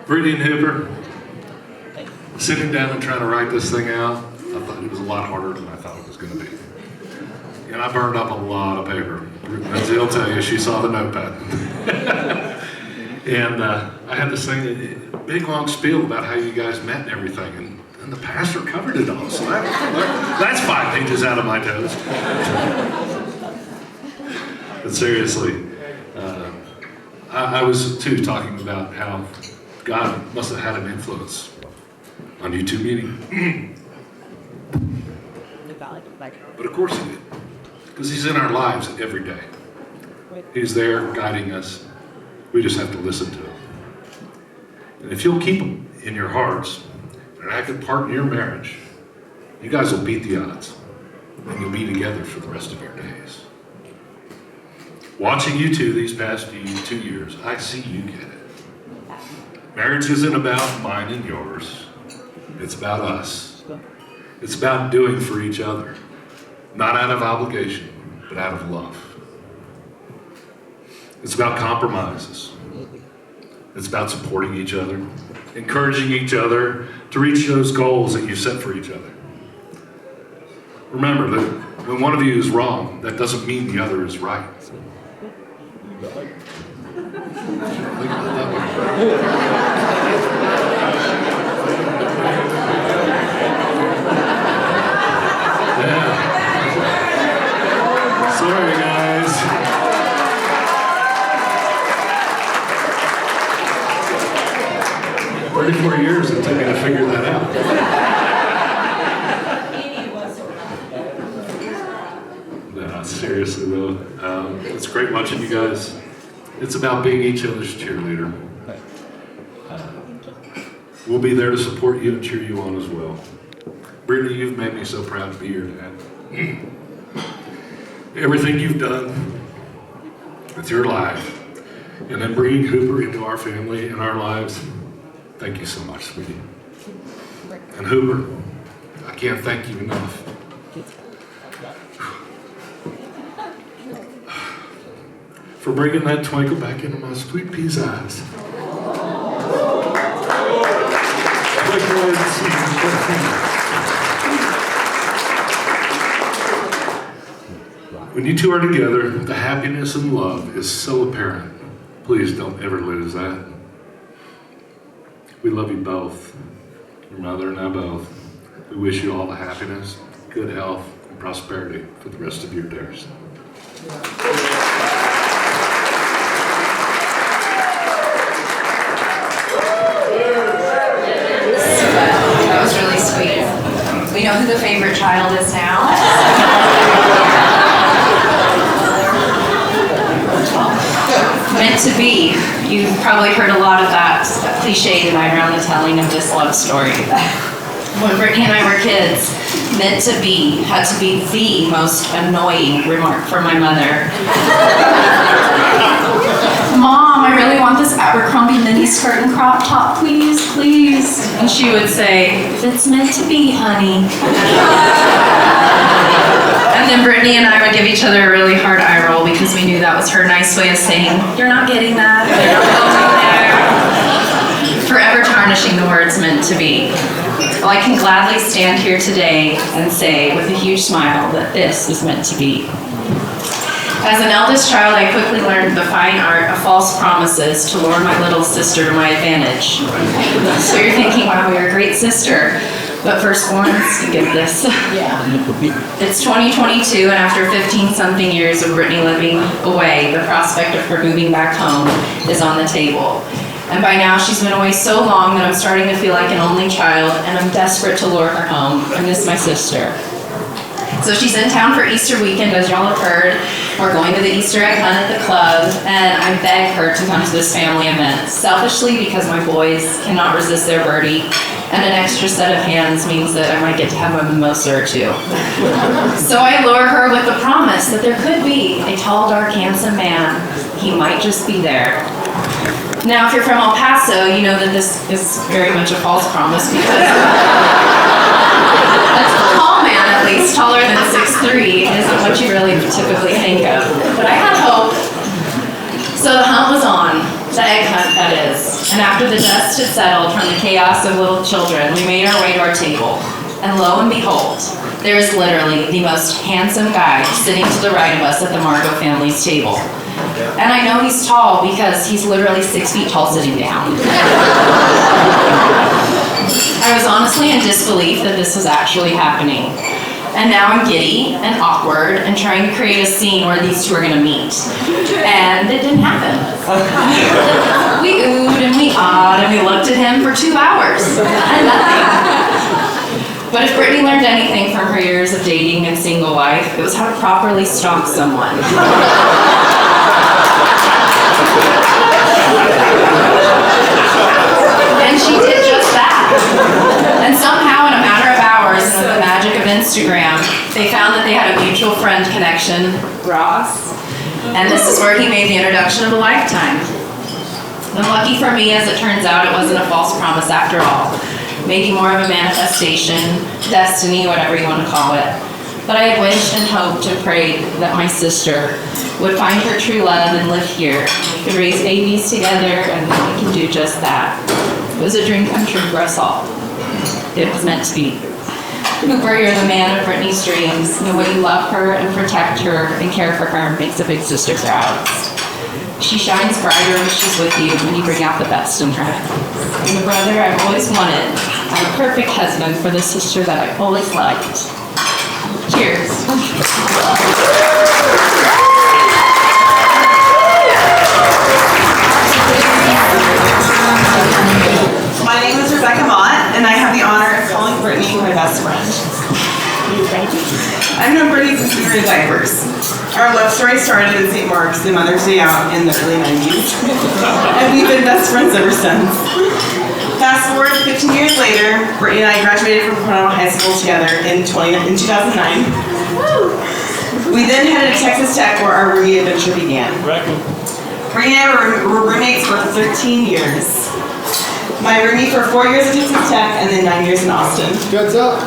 Brittany and Hooper, sitting down and trying to write this thing out, I thought it was a lot harder than I thought it was going to be. And I burned up a lot of paper. Lindsay will tell you, she saw the notepad. And I had this thing, a big long spiel about how you guys met and everything. And the pastor covered it all. So that's 5 pages out of my toes. But seriously, I was too talking about how God must have had an influence on you two meeting. But of course he did. Because he's in our lives every day. He's there guiding us. We just have to listen to him. And if you'll keep him in your hearts and act a part in your marriage, you guys will beat the odds. And you'll be together for the rest of your days. Watching you two these past 2 years, I see you get it. Marriage isn't about mine and yours. It's about us. It's about doing for each other. Not out of obligation, but out of love. It's about compromises. It's about supporting each other, encouraging each other to reach those goals that you set for each other. Remember that when one of you is wrong, that doesn't mean the other is right. Yeah. Sorry, guys. 34 years it took me to figure that out. No, seriously though, it's great watching you guys. It's about being each other's cheerleader. We'll be there to support you and cheer you on as well. Brittany, you've made me so proud to be your dad. Everything you've done with your life, and then bringing Hooper into our family and our lives, thank you so much, sweetie. And Hooper, I can't thank you enough. For bringing that twinkle back into my sweet pea's eyes. When you two are together, the happiness and love is so apparent. Please don't ever lose that. We love you both, your mother and I both. We wish you all the happiness, good health, and prosperity for the rest of your days. That was really sweet. We know who the favorite child is now. Meant to be. You've probably heard a lot of that cliche tonight around the telling of this love story. When Brittany and I were kids, meant to be had to be the most annoying remark from my mother. Mom, I really want this Abercrombie mini skirt and crop top, please, please. And she would say, it's meant to be, honey. And then Brittany and I would give each other a really hard eye roll because we knew that was her nice way of saying, you're not getting that, you're not going there. Forever tarnishing the words meant to be. Well, I can gladly stand here today and say with a huge smile that this is meant to be. As an eldest child, I quickly learned the fine art of false promises to lure my little sister to my advantage. So you're thinking, wow, you're a great sister. But firstborns, you get this. Yeah. It's 2022, and after 15-something years of Brittany living away, the prospect of her moving back home is on the table. And by now, she's been away so long that I'm starting to feel like an only child, and I'm desperate to lure her home. I miss my sister. So she's in town for Easter weekend, as y'all have heard. We're going to the Easter egg hunt at the club, and I beg her to come to this family event, selfishly because my boys cannot resist their birdie, and an extra set of hands means that I might get to have a mimosa or two. So I lure her with the promise that there could be a tall, dark, handsome man. He might just be there. Now, if you're from El Paso, you know that this is very much a false promise because a tall man, at least taller than 6'3", isn't what you really typically think of. But I had hope. So the hunt was on, the egg hunt that is, and after the dust had settled from the chaos of little children, we made our way to our table. And lo and behold, there is literally the most handsome guy sitting to the right of us at the Margot family's table. And I know he's tall because he's literally 6 feet tall sitting down. I was honestly in disbelief that this was actually happening. And now I'm giddy and awkward and trying to create a scene where these two are gonna meet. And it didn't happen. We oohed and we awed and we looked at him for 2 hours and nothing. But if Brittany learned anything from her years of dating and single life, it was how to properly stalk someone. And she did just that. And somehow, in a matter of hours, and with the magic of Instagram, they found that they had a mutual friend connection, Ross. And this is where he made the introduction of a lifetime. And lucky for me, as it turns out, it wasn't a false promise after all. Maybe more of a manifestation, destiny, whatever you want to call it. But I had wished and hoped and prayed that my sister would find her true love and live here. We could raise babies together, and we can do just that. It was a dream come true for us all. It was meant to be. Cooper, you're the man of Brittany's dreams. The way you love her and protect her and care for her makes a big sister proud. She shines brighter when she's with you when you bring out the best in her. And the brother I've always wanted. I'm a perfect husband for the sister that I've always liked. Cheers. My name is Rebecca Mott, and I have the honor of calling Brittany my best friend. I've known Brittany since we were in diapers. Our love story started in St. Mark's, the Mother's Day out in the early 90s, and we've been best friends ever since. Fast forward 15 years later, Brittany and I graduated from Coronado High School together in 2009. We then headed to Texas Tech where our roomie adventure began. Brittany and I were roommates for 13 years. My roomie for 4 years at Texas Tech and then 9 years in Austin. What's up?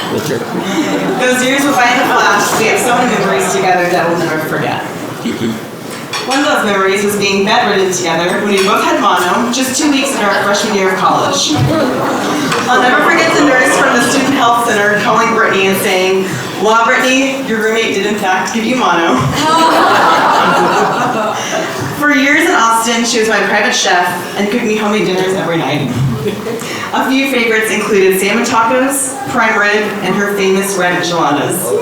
Those years went by in a flash. We have so many memories together that we'll never forget. One of those memories was being bedridden together when we both had mono, just 2 weeks into our freshman year of college. I'll never forget the nurse from the student health center calling Brittany and saying, "Well, Brittany, your roommate did in fact give you mono." For years in Austin, she was my private chef and cooked me homemade dinners every night. A few favorites included salmon tacos, prime rib, and her famous red enchiladas. You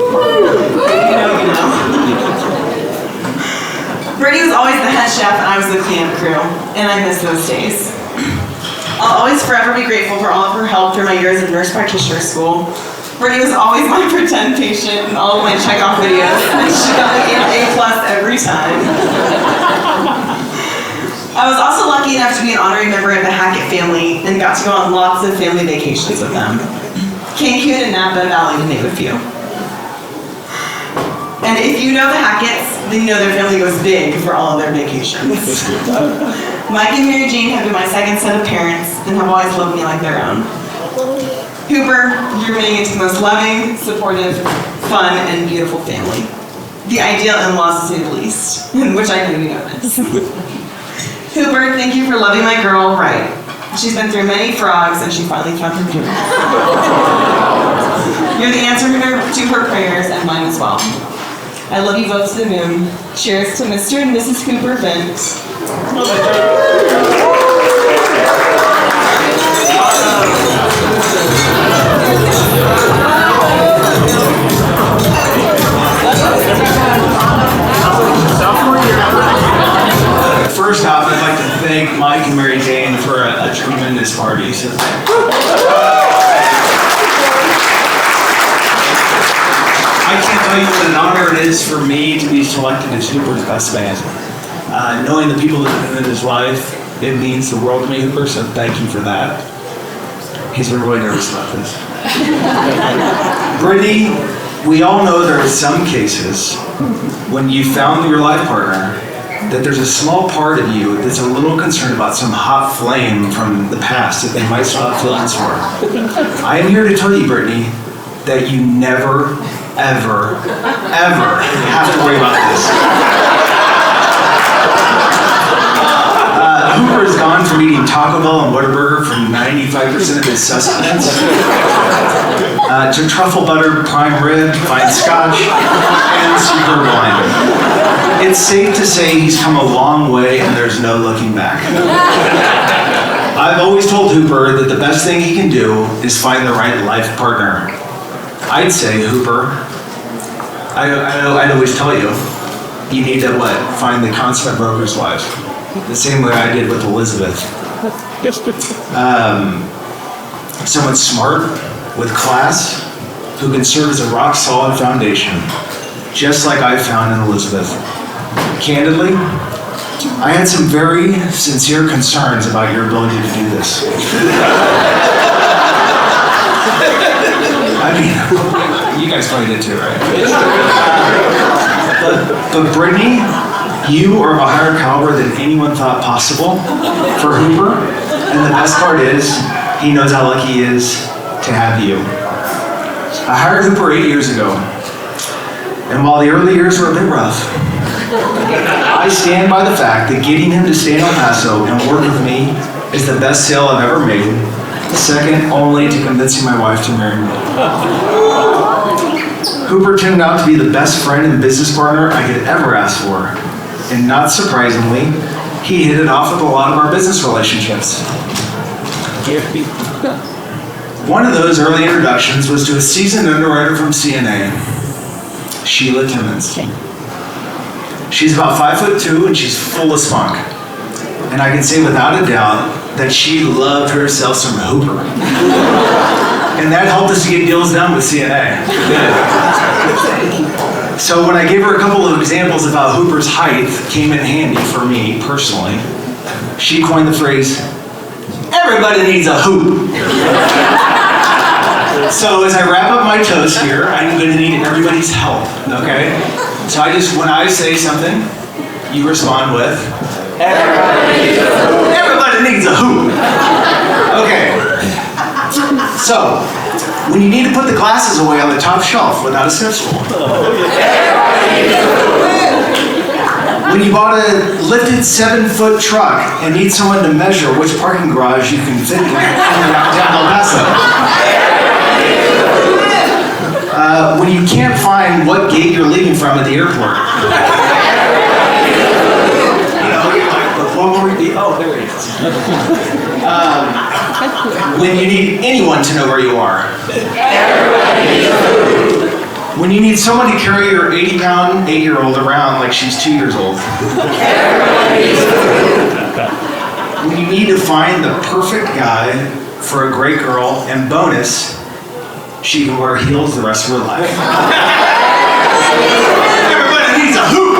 know. Brittany was always the head chef and I was the cleanup crew, and I miss those days. I'll always forever be grateful for all of her help through my years of nurse practitioner school. Brittany was always my pretend patient in all of my checkoff videos, and she got me an A+ every time. I was also lucky enough to be an honorary member of the Hackett family and got to go on lots of family vacations with them. Cancun and Napa Valley, to name a few. And if you know the Hacketts, then you know their family goes big for all of their vacations. Mike and Mary Jane have been my second set of parents and have always loved me like their own. Cooper, you're making it to the most loving, supportive, fun, and beautiful family. The ideal in-laws, to say the least, which I know you notice. Cooper, thank you for loving my girl right. She's been through many frogs and she finally found her beauty. You're the answer to her prayers and mine as well. I love you both to the moon. Cheers to Mr. and Mrs. Cooper Vince. First off, I'd like to thank Mike and Mary Jane for a tremendous party. So I can't tell you what an honor it is for me to be selected as Hooper's best man. Knowing the people that have been in his life, it means the world to me, Hooper, so thank you for that. He's been really nervous about this. Brittany, we all know there are some cases when you found your life partner that there's a small part of you that's a little concerned about some hot flame from the past that they might still have feelings for. I am here to tell you, Brittany, that you never, ever, ever have to worry about this. Hooper has gone from eating Taco Bell and Whataburger for 95% of his sustenance to truffle butter, prime rib, fine scotch, and superb wine. It's safe to say he's come a long way and there's no looking back. I've always told Hooper that the best thing he can do is find the right life partner. I'd say, Hooper, I'd always tell you, you need to what? Find the consummate broker's wife. The same way I did with Elizabeth. Someone smart, with class, who can serve as a rock-solid foundation, just like I found in Elizabeth. Candidly, I had some very sincere concerns about your ability to do this. I mean, you guys probably did too, right? But Brittany, you are of a higher caliber than anyone thought possible for Hooper. And the best part is, he knows how lucky he is to have you. I hired Hooper 8 years ago. And while the early years were a bit rough, I stand by the fact that getting him to stay in El Paso and work with me is the best sale I've ever made, second only to convincing my wife to marry me. Hooper turned out to be the best friend and business partner I could ever ask for. And not surprisingly, he hit it off with a lot of our business relationships. One of those early introductions was to a seasoned underwriter from CNA, Sheila Timmons. She's about 5'2" and she's full of spunk. And I can say without a doubt that she loved herself some Hooper. And that helped us to get deals done with CNA. So when I gave her a couple of examples of how Hooper's height came in handy for me personally, she coined the phrase, "Everybody needs a hoop." So as I wrap up my toast here, I'm going to need everybody's help, okay? So when I say something, you respond with, "Everybody needs a hoop." Okay. So, when you need to put the glasses away on the top shelf without a step stool. When you bought a lifted 7-foot truck and need someone to measure which parking garage you can fit in downtown El Paso. When you can't find what gate you're leaving from at the airport. Oh, there it is. When you need anyone to know where you are. When you need someone to carry your 80-pound 8-year-old around like she's 2 years old. When you need to find the perfect guy for a great girl, and bonus, she can wear heels the rest of her life. Everybody needs a hoop!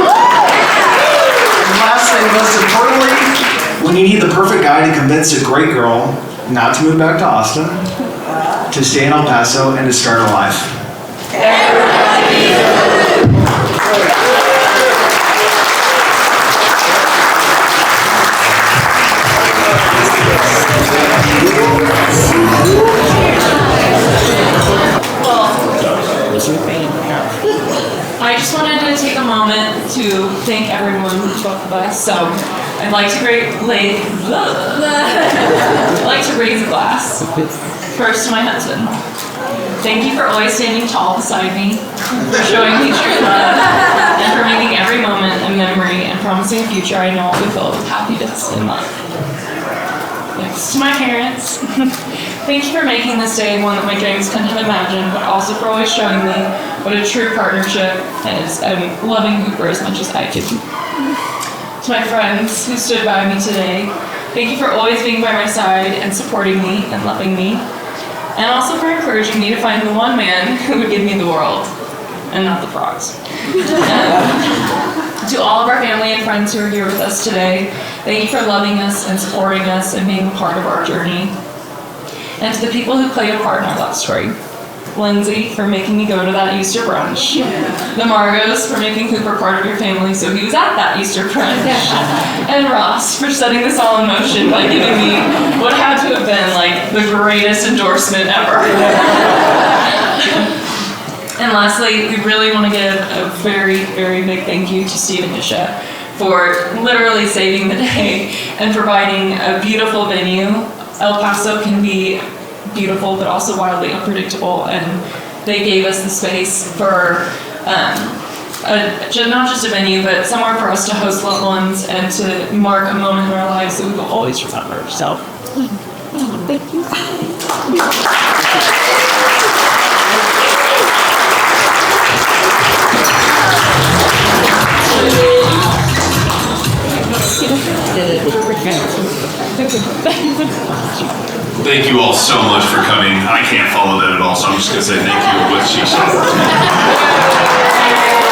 And lastly, most importantly, when you need the perfect guy to convince a great girl not to move back to Austin, to stay in El Paso, and to start a life. I just wanted to take a moment to thank everyone who took the bus. So I'd like to raise a glass. First to my husband. Thank you for always standing tall beside me, for showing me true love, and for making every moment a memory and promising a future I know will be filled with happiness and love. Next to my parents. Thank you for making this day one that my dreams couldn't have imagined, but also for always showing me what a true partnership is and loving Hooper as much as I do. To my friends who stood by me today, thank you for always being by my side and supporting me and loving me, and also for encouraging me to find the one man who would give me the world, and not the frogs. To all of our family and friends who are here with us today, thank you for loving us and supporting us and being a part of our journey. And to the people who played a part in our love story. Lindsay for making me go to that Easter brunch. The Margos for making Hooper part of your family so he was at that Easter brunch. And Ross for setting this all in motion by giving me what had to have been like the greatest endorsement ever. And lastly, we really want to give a very, very big thank you to Steve and Nisha for literally saving the day and providing a beautiful venue. El Paso can be beautiful, but also wildly unpredictable, and they gave us the space for not just a venue, but somewhere for us to host loved ones and to mark a moment in our lives that we will always remember. So, thank you. Thank you all so much for coming. I can't follow that at all, so I'm just going to say thank you for what she said.